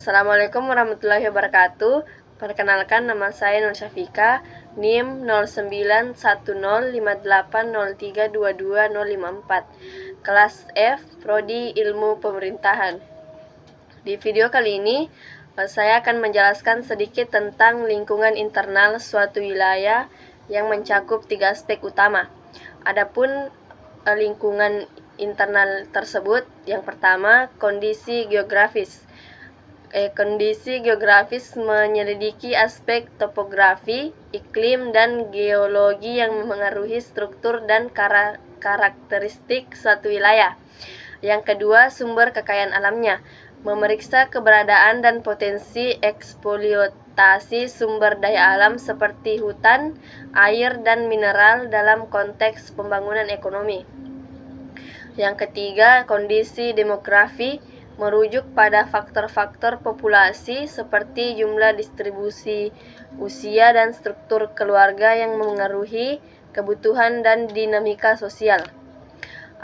Assalamualaikum warahmatullahi wabarakatuh. Perkenalkan, nama saya Nur Syafika, NIM 09105803220054, kelas F, Prodi Ilmu Pemerintahan. Di video kali ini, saya akan menjelaskan sedikit tentang lingkungan internal suatu wilayah yang mencakup 3 aspek utama. Adapun lingkungan internal tersebut, yang pertama, kondisi geografis. Kondisi geografis menyelidiki aspek topografi, iklim, dan geologi yang memengaruhi struktur dan karakteristik suatu wilayah. Yang kedua, sumber kekayaan alamnya, memeriksa keberadaan dan potensi eksploitasi sumber daya alam seperti hutan, air, dan mineral dalam konteks pembangunan ekonomi. Yang ketiga, kondisi demografi, merujuk pada faktor-faktor populasi seperti jumlah, distribusi usia, dan struktur keluarga yang memengaruhi kebutuhan dan dinamika sosial.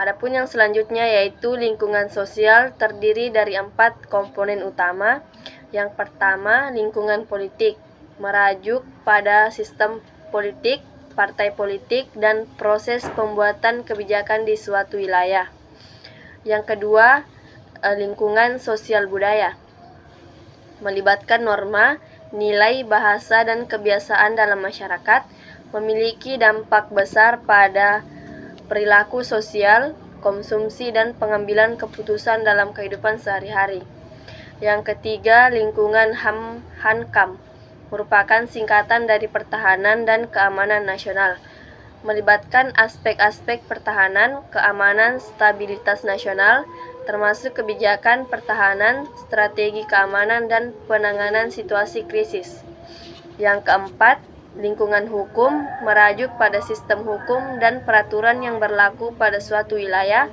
Adapun yang selanjutnya yaitu lingkungan sosial, terdiri dari 4 komponen utama. Yang pertama, lingkungan politik, merujuk pada sistem politik, partai politik, dan proses pembuatan kebijakan di suatu wilayah. Yang kedua, lingkungan sosial budaya, melibatkan norma, nilai, bahasa, dan kebiasaan dalam masyarakat, memiliki dampak besar pada perilaku sosial, konsumsi, dan pengambilan keputusan dalam kehidupan sehari-hari. Yang ketiga, lingkungan Hankam, merupakan singkatan dari Pertahanan dan Keamanan Nasional, melibatkan aspek-aspek pertahanan, keamanan, stabilitas nasional, termasuk kebijakan pertahanan, strategi keamanan, dan penanganan situasi krisis. Yang keempat, lingkungan hukum, merujuk pada sistem hukum dan peraturan yang berlaku pada suatu wilayah,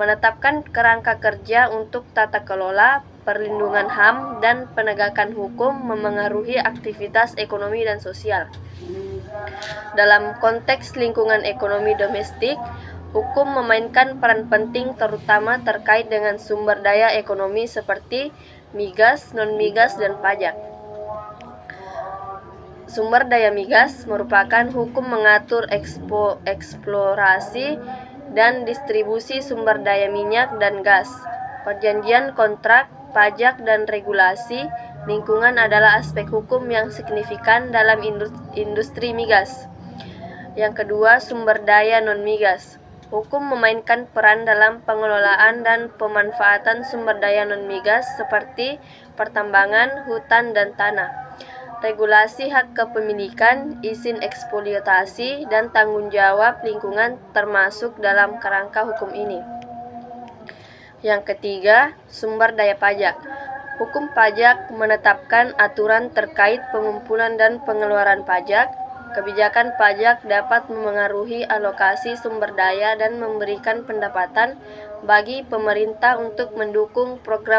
menetapkan kerangka kerja untuk tata kelola, perlindungan HAM, dan penegakan hukum memengaruhi aktivitas ekonomi dan sosial. Dalam konteks lingkungan ekonomi domestik, hukum memainkan peran penting terutama terkait dengan sumber daya ekonomi seperti migas, non-migas, dan pajak. Sumber daya migas merupakan hukum mengatur eksplorasi dan distribusi sumber daya minyak dan gas. Perjanjian kontrak, pajak, dan regulasi lingkungan adalah aspek hukum yang signifikan dalam industri migas. Yang kedua, sumber daya non-migas. Hukum memainkan peran dalam pengelolaan dan pemanfaatan sumber daya non-migas seperti pertambangan, hutan, dan tanah. Regulasi hak kepemilikan, izin eksploitasi, dan tanggung jawab lingkungan termasuk dalam kerangka hukum ini. Yang ketiga, sumber daya pajak. Hukum pajak menetapkan aturan terkait pengumpulan dan pengeluaran pajak. Kebijakan pajak dapat memengaruhi alokasi sumber daya dan memberikan pendapatan bagi pemerintah untuk mendukung program